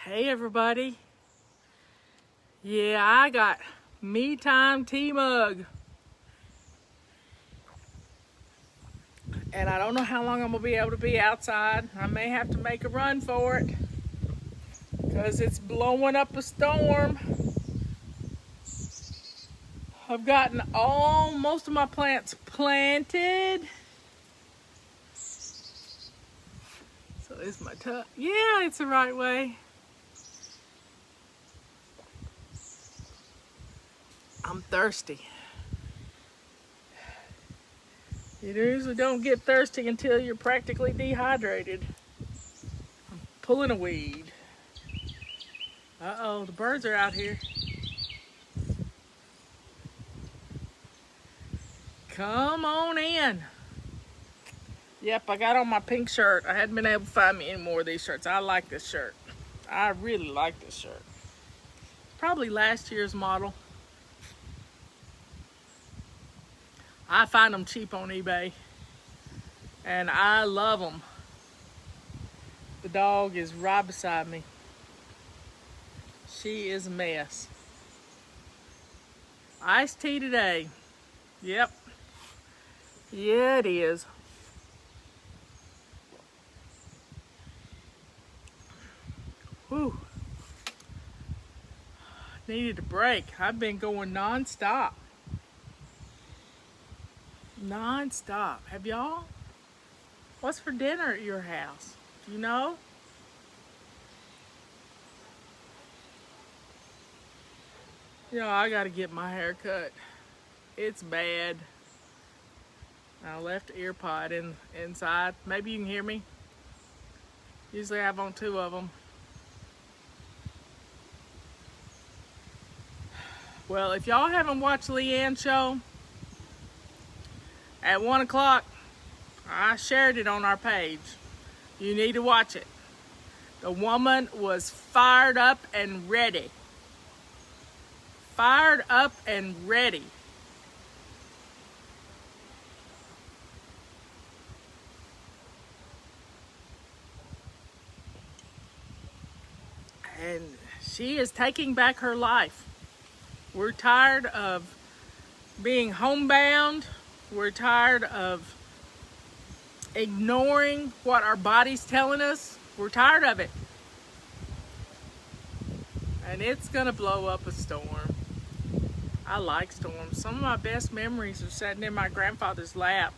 Hey everybody. Yeah, I got me time tea mug. And I don't know how long I'm gonna be able to be outside. I may have to make a run for it because it's blowing up a storm. I've gotten most of my plants planted. So is my tub. Yeah, it's the right way. I'm thirsty. You usually don't get thirsty until you're practically dehydrated. I'm pulling a weed. Uh-oh, the birds are out here. Come on in. Yep, I got on my pink shirt. I hadn't been able to find me any more of these shirts. I like this shirt. I really like this shirt. Probably last year's model. I find them cheap on eBay. And I love them. The dog is right beside me. She is a mess. Iced tea today. Yep. Yeah, it is. Whew. Needed a break. I've been going non-stop. Non-stop. Have y'all? What's for dinner at your house? Do you know? I gotta get my hair cut. It's bad. I left the ear pod inside. Maybe you can hear me. Usually I have on two of them. Well, if y'all haven't watched Leanne's show, at 1 o'clock, I shared it on our page. You need to watch it. The woman was fired up and ready. Fired up and ready. And she is taking back her life. We're tired of being homebound. We're tired of ignoring what our body's telling us. We're tired of it. And it's gonna blow up a storm. I like storms. Some of my best memories are sitting in my grandfather's lap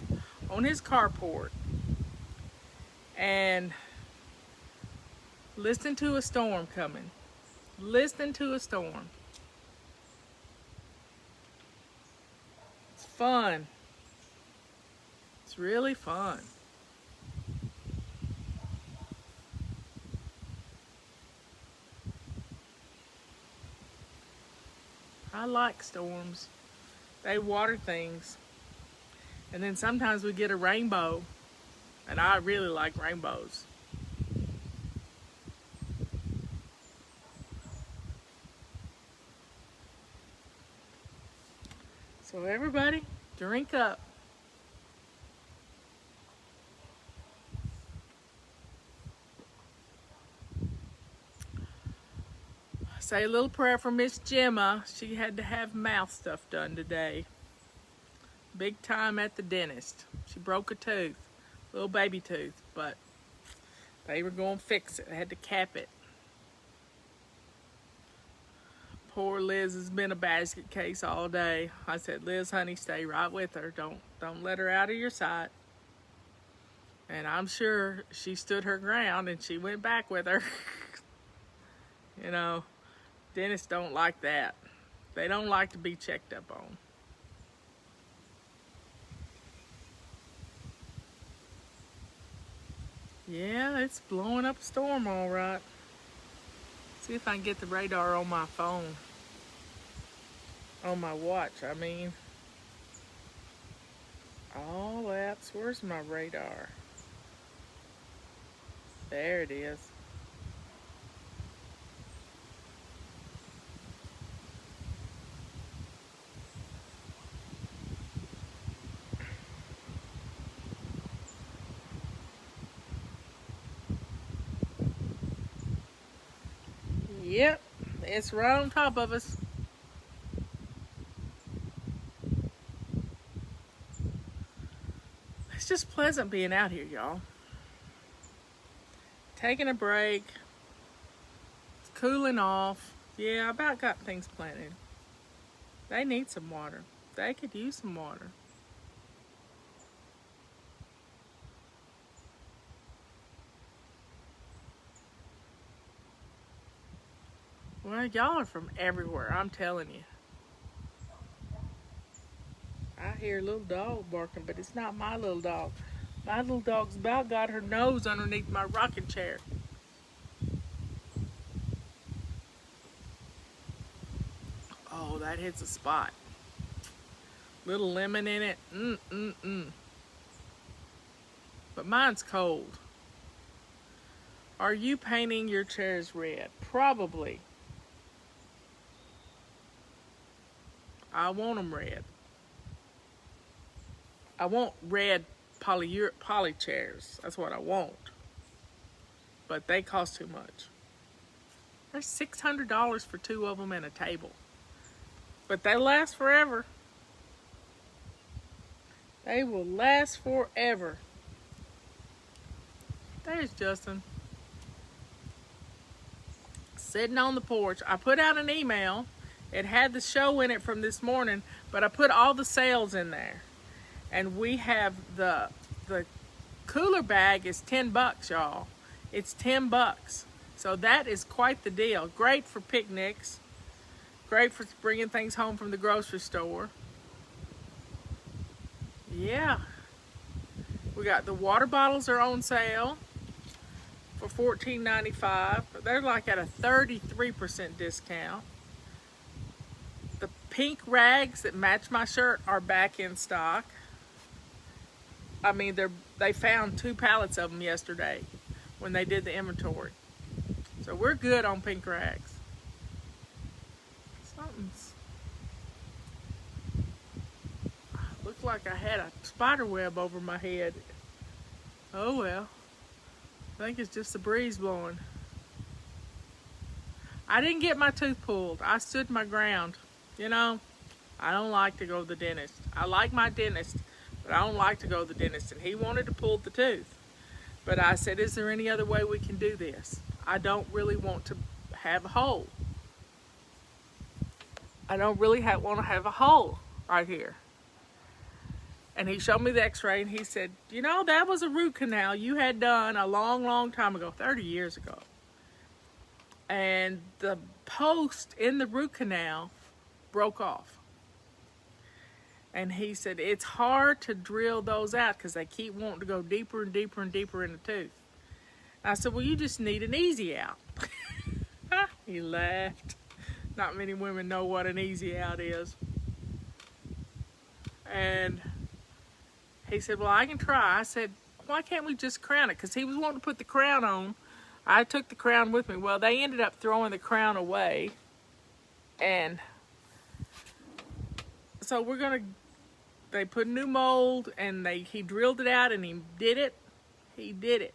on his carport and listening to a storm coming. Listening to a storm. It's fun. It's really fun. I like storms. They water things. And then sometimes we get a rainbow. And I really like rainbows. So everybody, drink up. Say a little prayer for Miss Gemma. She had to have mouth stuff done today. Big time at the dentist. She broke a tooth, little baby tooth, but they were going to fix it. They had to cap it. Poor Liz has been a basket case all day. I said, Liz, honey, stay right with her. Don't let her out of your sight. And I'm sure she stood her ground and she went back with her. Dentists don't like that. They don't like to be checked up on. Yeah, it's blowing up a storm all right. See if I can get the radar on my phone. On my watch, I mean. All apps, where's my radar? There it is. Yep, it's right on top of us. It's just pleasant being out here, y'all. Taking a break, cooling off. Yeah, I about got things planted. They need some water. They could use some water. Well, y'all are from everywhere, I'm telling you. I hear a little dog barking, but it's not my little dog. My little dog's about got her nose underneath my rocking chair. Oh, that hits a spot. Little lemon in it. Mm. But mine's cold. Are you painting your chairs red? Probably. I want them red. I want red poly chairs. That's what I want. But they cost too much. There's $600 for 2 of them and a table. But they last forever. They will last forever. There's Justin. Sitting on the porch. I put out an email. It had the show in it from this morning, but I put all the sales in there. And we have the cooler bag is $10, y'all. It's $10. So that is quite the deal. Great for picnics. Great for bringing things home from the grocery store. Yeah. We got the water bottles are on sale for $14.95. They're like at a 33% discount. The pink rags that match my shirt are back in stock. I mean, they found 2 pallets of them yesterday when they did the inventory. So we're good on pink rags. Something's... Looked like I had a spider web over my head. Oh well. I think it's just the breeze blowing. I didn't get my tooth pulled. I stood my ground. You know, I don't like to go to the dentist. I like my dentist, but I don't like to go to the dentist. And he wanted to pull the tooth. But I said, is there any other way we can do this? I don't really want to have a hole. I don't really want to have a hole right here. And he showed me the x-ray and he said, you know, that was a root canal you had done a long, long time ago, 30 years ago. And the post in the root canal broke off. And he said, it's hard to drill those out because they keep wanting to go deeper and deeper and deeper in the tooth. I said, well, you just need an easy out. He laughed. Not many women know what an easy out is. And he said, well, I can try. I said, why can't we just crown it? Because he was wanting to put the crown on. I took the crown with me. Well, they ended up throwing the crown away. And so we're going to, they put a new mold and he drilled it out and he did it. He did it.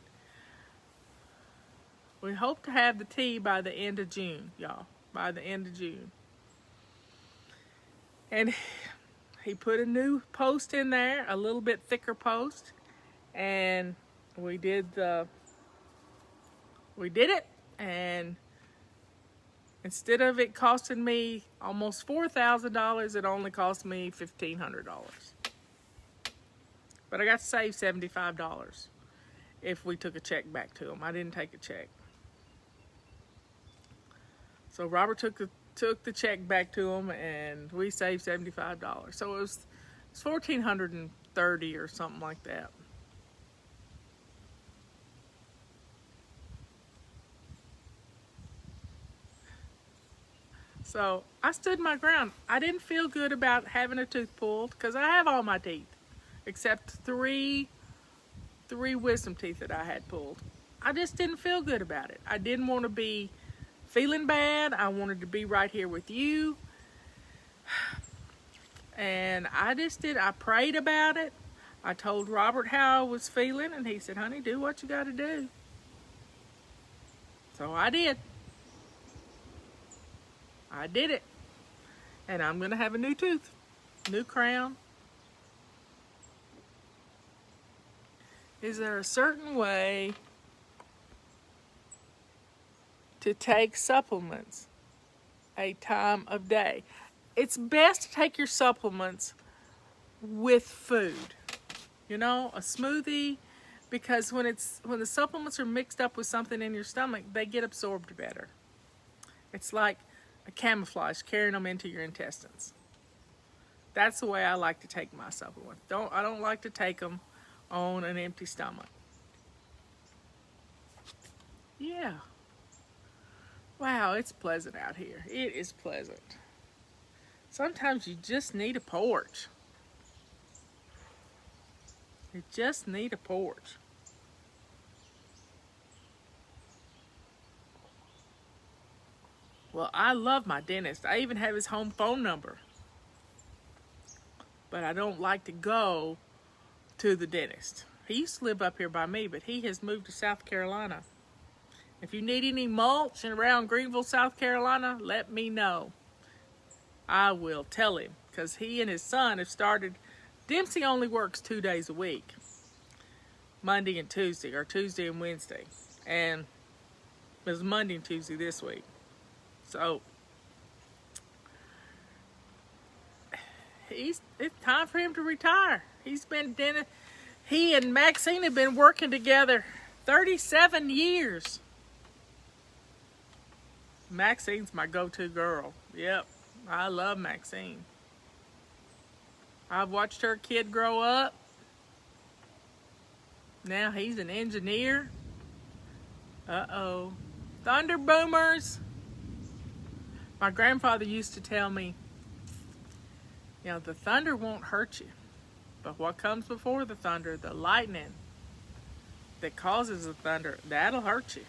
We hope to have the tea by the end of June, y'all. By the end of June. And he put a new post in there, a little bit thicker post. And we did it. And instead of it costing me almost $4,000, it only cost me $1,500. But I got to save $75 if we took a check back to him. I didn't take a check. So Robert took the check back to him, and we saved $75. So it was $1,430 or something like that. So I stood my ground. I didn't feel good about having a tooth pulled because I have all my teeth, except three wisdom teeth that I had pulled. I just didn't feel good about it. I didn't want to be feeling bad. I wanted to be right here with you. And I prayed about it. I told Robert how I was feeling, and he said, honey, do what you got to do. So I did. I did it. And I'm going to have a new tooth, new crown. Is there a certain way to take supplements a time of day? It's best to take your supplements with food. You know, a smoothie, because when the supplements are mixed up with something in your stomach, they get absorbed better. It's like a camouflage carrying them into your intestines. That's the way I like to take my supplements. I don't like to take them on an empty stomach. Yeah. Wow, it's pleasant out here. It is pleasant. Sometimes you just need a porch. You just need a porch. Well, I love my dentist. I even have his home phone number. But I don't like to go to the dentist. He used to live up here by me, but he has moved to South Carolina. If you need any mulch around Greenville, South Carolina, let me know. I will tell him, because he and his son have started. Dempsey only works 2 days a week, Monday and Tuesday, or Tuesday and Wednesday. And it was Monday and Tuesday this week. So it's time for him to retire. He and Maxine have been working together 37 years. Maxine's my go-to girl. Yep, I love Maxine. I've watched her kid grow up. Now he's an engineer. Uh-oh. Thunder boomers. My grandfather used to tell me, you know, the thunder won't hurt you. But what comes before the thunder, the lightning that causes the thunder, that'll hurt you.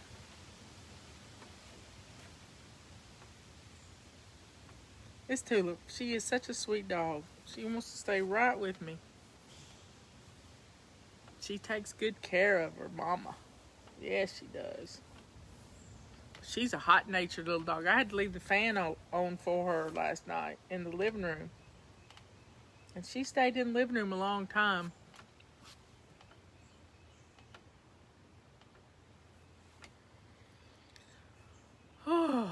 It's Tulip. She is such a sweet dog. She wants to stay right with me. She takes good care of her mama. Yes, she does. She's a hot-natured little dog. I had to leave the fan on for her last night in the living room. And she stayed in the living room a long time. Oh,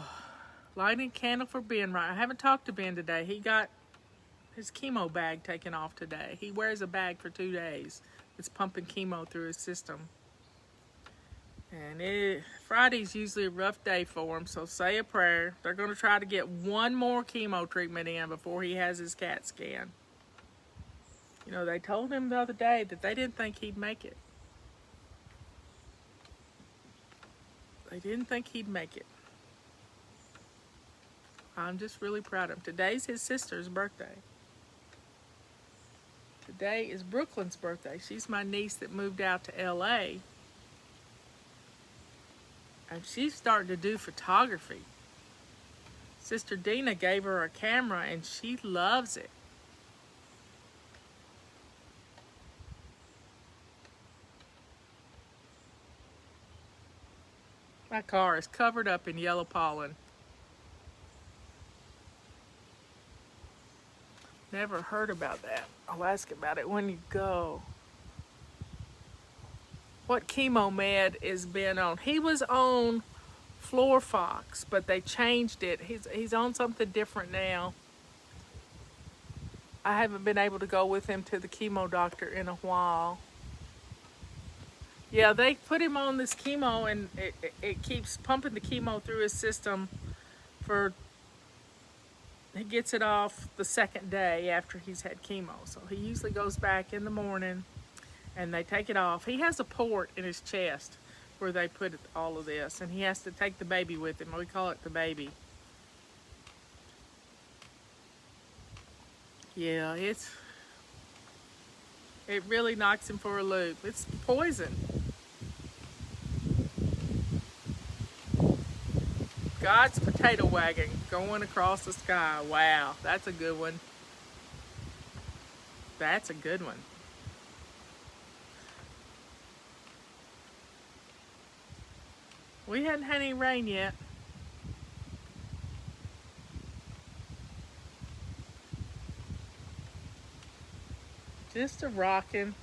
lighting candle for Ben, right? I haven't talked to Ben today. He got his chemo bag taken off today. He wears a bag for 2 days. It's pumping chemo through his system. And Friday's usually a rough day for him, so say a prayer. They're going to try to get one more chemo treatment in before he has his CAT scan. You know, they told him the other day that they didn't think he'd make it. They didn't think he'd make it. I'm just really proud of him. Today's his sister's birthday. Today is Brooklyn's birthday. She's my niece that moved out to LA. And she's starting to do photography. Sister Dina gave her a camera and she loves it. My car is covered up in yellow pollen. Never heard about that. I'll ask about it when you go. What chemo med is Ben on? He was on Floorfox, but they changed it. He's on something different now. I haven't been able to go with him to the chemo doctor in a while. Yeah, they put him on this chemo and it keeps pumping the chemo through his system he gets it off the second day after he's had chemo. So he usually goes back in the morning and they take it off. He has a port in his chest where they put all of this, and he has to take the baby with him. We call it the baby. Yeah, it really knocks him for a loop. It's poison. God's potato wagon going across the sky. Wow, that's a good one. That's a good one. We hadn't had any rain yet. Just a rocking.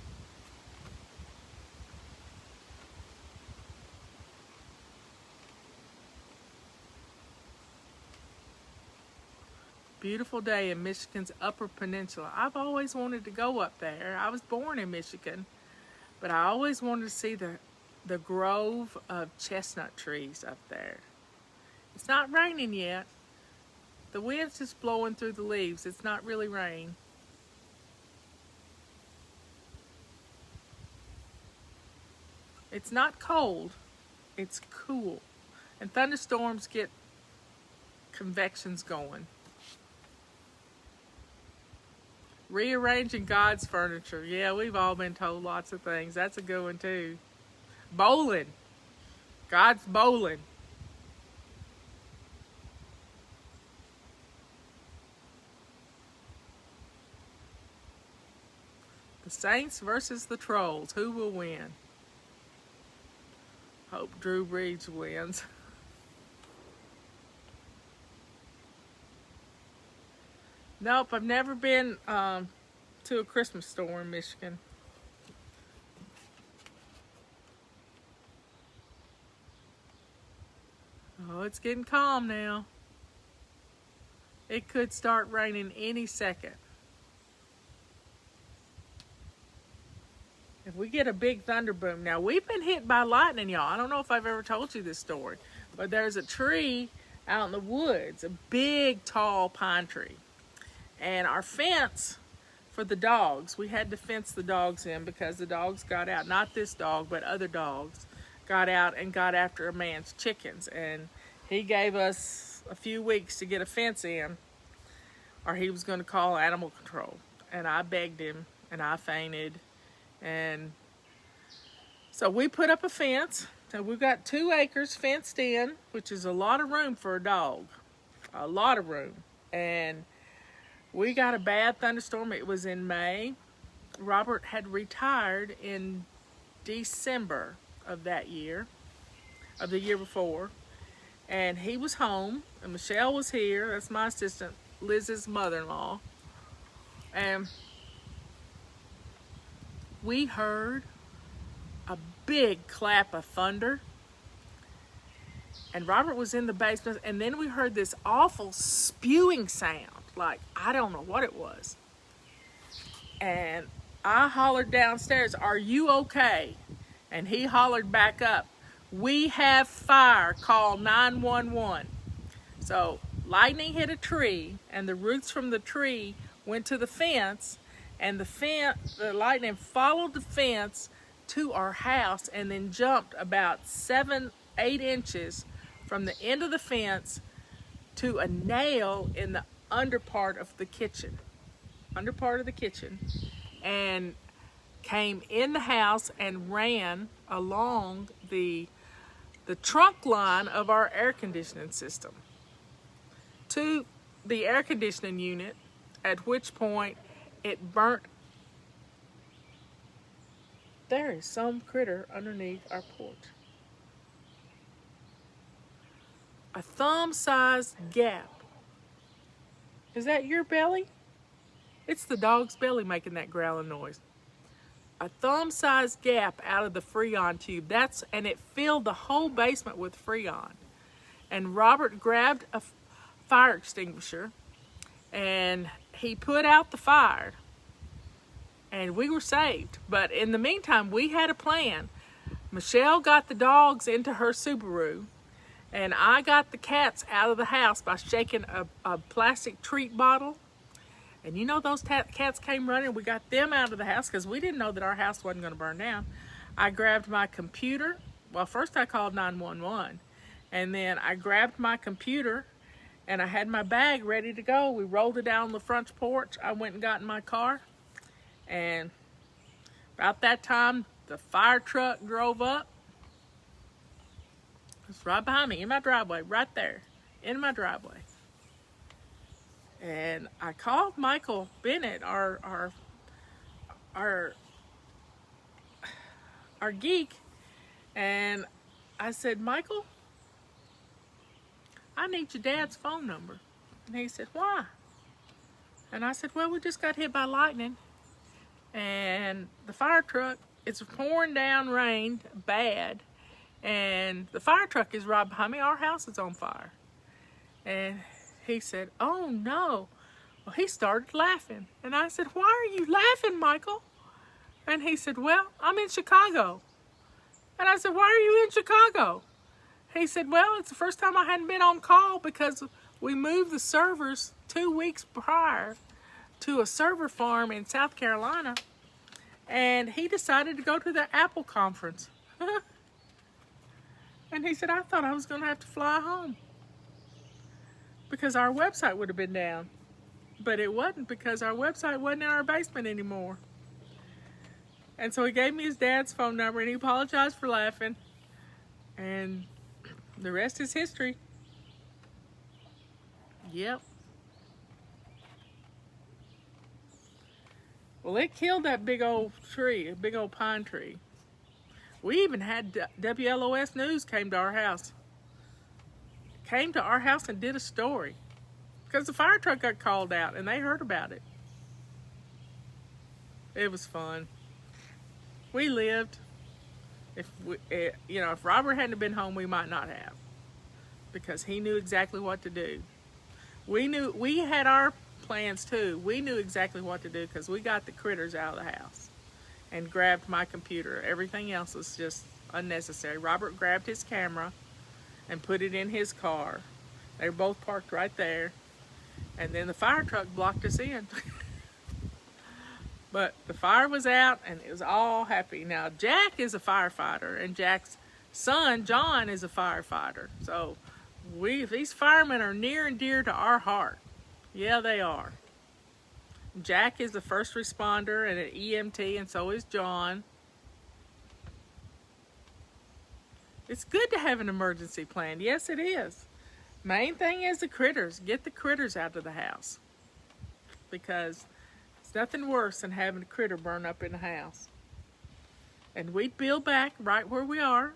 Beautiful day in Michigan's Upper Peninsula. I've always wanted to go up there. I was born in Michigan, but I always wanted to see the grove of chestnut trees up there. It's not raining yet. The wind's just blowing through the leaves. It's not really rain. It's not cold. It's cool. And thunderstorms get convections going. Rearranging God's furniture. Yeah, we've all been told lots of things. That's a good one too. Bowling. God's bowling. The Saints versus the Trolls. Who will win? Hope Drew Brees wins. Nope, I've never been to a Christmas store in Michigan. Oh, it's getting calm now. It could start raining any second. If we get a big thunder boom. Now, we've been hit by lightning, y'all. I don't know if I've ever told you this story, but there's a tree out in the woods, a big, tall pine tree. And our fence for the dogs, we had to fence the dogs in because the dogs got out. Not this dog, but other dogs got out and got after a man's chickens. And he gave us a few weeks to get a fence in, or he was going to call animal control. And I begged him, and I fainted. And so we put up a fence. So we've got 2 acres fenced in, which is a lot of room for a dog. A lot of room. And we got a bad thunderstorm. It was in May. Robert had retired in December of that year, of the year before. And he was home, and Michelle was here. That's my assistant, Liz's mother-in-law. And we heard a big clap of thunder. And Robert was in the basement, and then we heard this awful spewing sound. Like, I don't know what it was. And I hollered downstairs, "Are you okay?" And he hollered back up, "We have fire, call 911. So lightning hit a tree, and the roots from the tree went to the fence, and the lightning followed the fence to our house and then jumped about 7-8 inches from the end of the fence to a nail in the under part of the kitchen, and came in the house and ran along the trunk line of our air conditioning system to the air conditioning unit, at which point it burnt. There is some critter underneath our porch. A thumb-sized gap. Is that your belly? It's the dog's belly making that growling noise. A thumb-sized gap out of the Freon tube. And it filled the whole basement with Freon. And Robert grabbed a fire extinguisher and he put out the fire. And we were saved. But in the meantime, we had a plan. Michelle got the dogs into her Subaru, and I got the cats out of the house by shaking a plastic treat bottle. And you know, those cats came running. We got them out of the house because we didn't know that our house wasn't going to burn down. I grabbed my computer. Well, first I called 911. And then I grabbed my computer, and I had my bag ready to go. We rolled it down the front porch. I went and got in my car. And about that time, the fire truck drove up. It's right behind me, in my driveway, right there, in my driveway. And I called Michael Bennett, our geek, and I said, "Michael, I need your dad's phone number." And he said, "Why?" And I said, "Well, we just got hit by lightning, and the fire truck, it's pouring down rain bad, and the fire truck is right behind me. Our house is on fire. And he said, "Oh no." Well, he started laughing, and I said, "Why are you laughing, Michael?" And he said, "Well, I'm in Chicago." And I said, "Why are you in Chicago?" He said, "Well, it's the first time I hadn't been on call because we moved the servers 2 weeks prior to a server farm in South Carolina, and he decided to go to the Apple conference." And he said, "I thought I was going to have to fly home because our website would have been down." But it wasn't, because our website wasn't in our basement anymore. And so he gave me his dad's phone number, and he apologized for laughing. And the rest is history. Yep. Well, it killed that big old tree, a big old pine tree. We even had WLOS News came to our house. Came to our house and did a story. Because the fire truck got called out, and they heard about it. It was fun. We lived. If Robert hadn't been home, we might not have, because he knew exactly what to do. We had our plans too. We knew exactly what to do because we got the critters out of the house and grabbed my computer. Everything else was just unnecessary. Robert grabbed his camera and put it in his car. They were both parked right there. And then the fire truck blocked us in. But the fire was out, and it was all happy. Now, Jack is a firefighter, and Jack's son, John, is a firefighter. So these firemen are near and dear to our heart. Yeah, they are. Jack is a first responder and an EMT, and so is John. It's good to have an emergency plan. Yes, it is. Main thing is the critters. Get the critters out of the house, because it's nothing worse than having a critter burn up in the house. And we'd build back right where we are.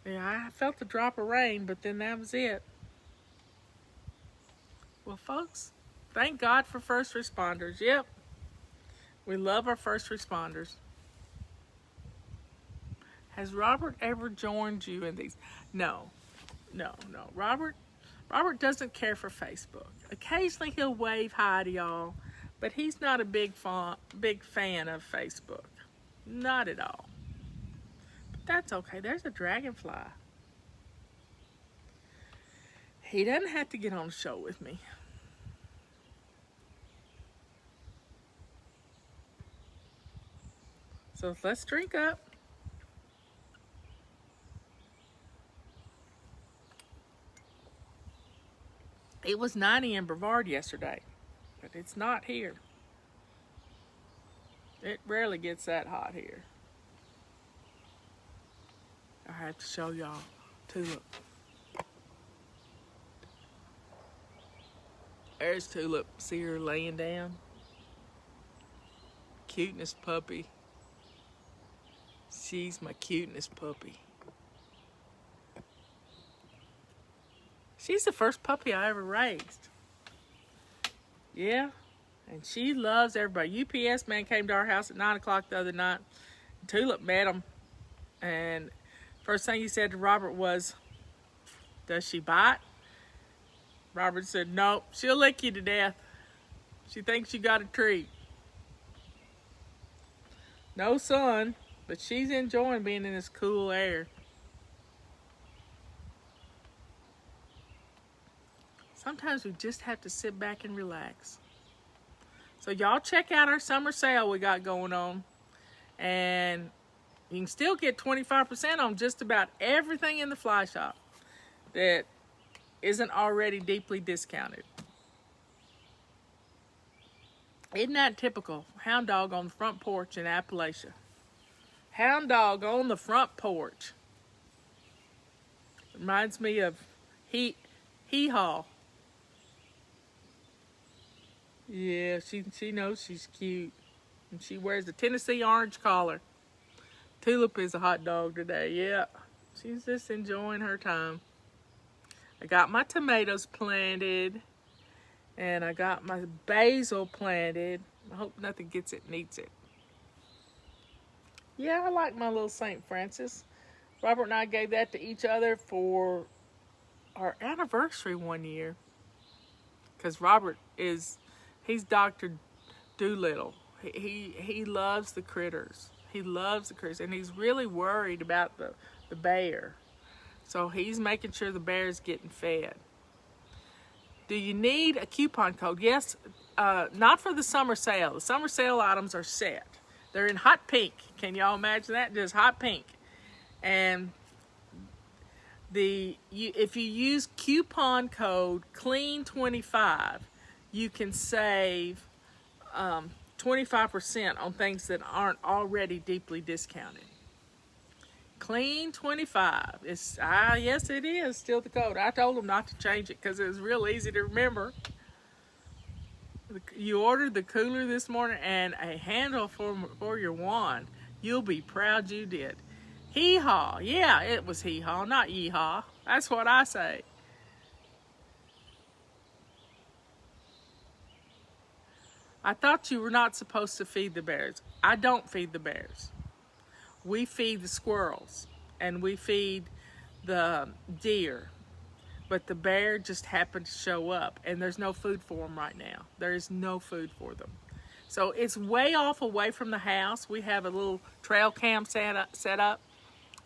Yeah, I felt a drop of rain, but then that was it. Well, folks, thank God for first responders. Yep, we love our first responders. Has Robert ever joined you in these? No. Robert doesn't care for Facebook. Occasionally he'll wave hi to y'all, but he's not a big fan of Facebook. Not at all. But that's okay. There's a dragonfly. He doesn't have to get on the show with me. So let's drink up. It was 90 in Brevard yesterday, but it's not here. It rarely gets that hot here. I have to show y'all Tulip. There's Tulip. See her laying down? Cuteness puppy. She's my cuteness puppy. She's the first puppy I ever raised. Yeah, and she loves everybody. UPS man came to our house at 9 o'clock the other night. Tulip met him, and first thing he said to Robert was, "Does she bite?" Robert said, "Nope, she'll lick you to death. She thinks you got a treat." No sun, but she's enjoying being in this cool air. Sometimes we just have to sit back and relax. So y'all check out our summer sale we got going on. And you can still get 25% on just about everything in the fly shop that isn't already deeply discounted. Isn't that typical? Hound dog on the front porch in Appalachia. Hound dog on the front porch. Reminds me of Hee-Haw. Yeah, she knows she's cute. And she wears a Tennessee orange collar. Tulip is a hot dog today, yeah. She's just enjoying her time. I got my tomatoes planted. And I got my basil planted. I hope nothing gets it and eats it. Yeah, I like my little St. Francis. Robert and I gave that to each other for our anniversary one year. Because he's Dr. Doolittle. He loves the critters. He loves the critters. And he's really worried about the bear. So he's making sure the bear's getting fed. Do you need a coupon code? Yes, not for the summer sale. The summer sale items are set. They're in hot pink. Can y'all imagine that? Just hot pink. And if you use coupon code CLEAN25, you can save 25% on things that aren't already deeply discounted. CLEAN25. Yes, it is still the code. I told them not to change it because it was real easy to remember. You ordered the cooler this morning and a handle for your wand. You'll be proud you did. Hee-haw. Yeah, it was hee-haw, not yee-haw. That's what I say. I thought you were not supposed to feed the bears. I don't feed the bears. We feed the squirrels and we feed the deer. But the bear just happened to show up and there's no food for them right now. There is no food for them. So it's way off away from the house. We have a little trail cam set up.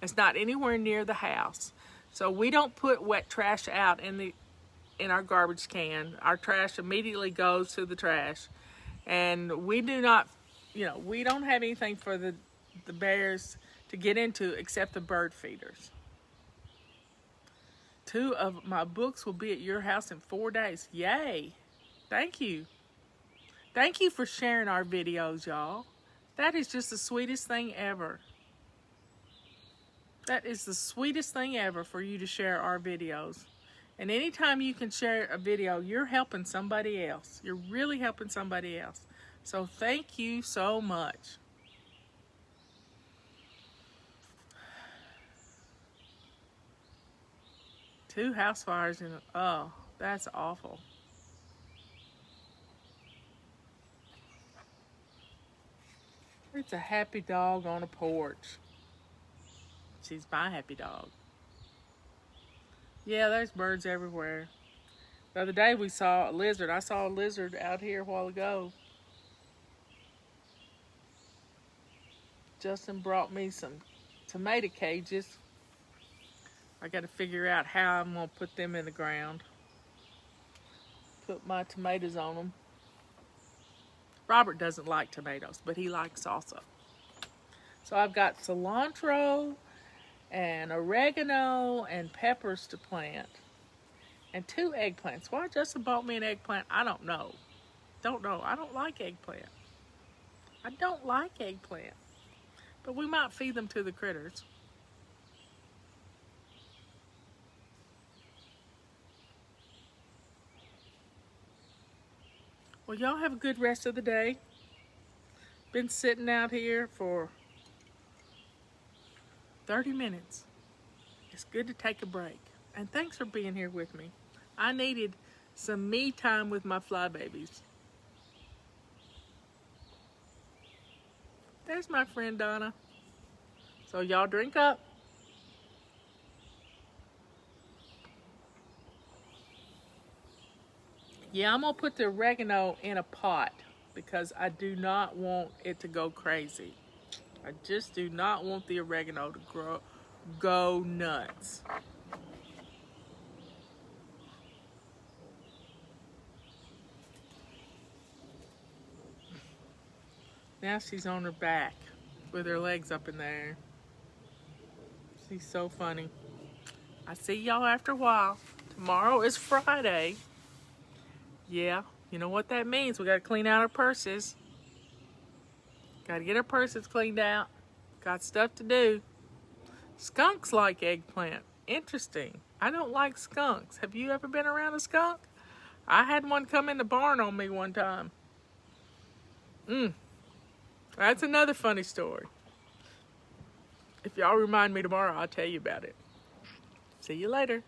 It's not anywhere near the house. So we don't put wet trash out in our garbage can. Our trash immediately goes to the trash. And we do not, we don't have anything for the bears to get into except the bird feeders. 2 of my books will be at your house in 4 days. Yay. Thank you. Thank you for sharing our videos, y'all. That is just the sweetest thing ever. That is the sweetest thing ever for you to share our videos. And anytime you can share a video, you're helping somebody else. You're really helping somebody else. So thank you so much. Two house fires oh, that's awful. It's a happy dog on a porch. She's my happy dog. Yeah, there's birds everywhere. The other day we saw a lizard. I saw a lizard out here a while ago. Justin brought me some tomato cages. I got to figure out how I'm going to put them in the ground. Put my tomatoes on them. Robert doesn't like tomatoes, but he likes salsa. So I've got cilantro and oregano and peppers to plant. And 2 eggplants. Why Justin bought me an eggplant, I don't know. I don't like eggplant. I don't like eggplant. But we might feed them to the critters. Well, y'all have a good rest of the day. Been sitting out here for 30 minutes. It's good to take a break. And thanks for being here with me. I needed some me time with my fly babies. There's my friend Donna. So y'all drink up. Yeah, I'm going to put the oregano in a pot because I do not want it to go crazy. I just do not want the oregano to go nuts. Now she's on her back with her legs up in the air. She's so funny. I see y'all after a while. Tomorrow is Friday. Yeah, you know what that means. We got to clean out our purses. Got to get our purses cleaned out. Got stuff to do. Skunks like eggplant. Interesting. I don't like skunks. Have you ever been around a skunk? I had one come in the barn on me one time. That's another funny story. If y'all remind me tomorrow, I'll tell you about it. See you later.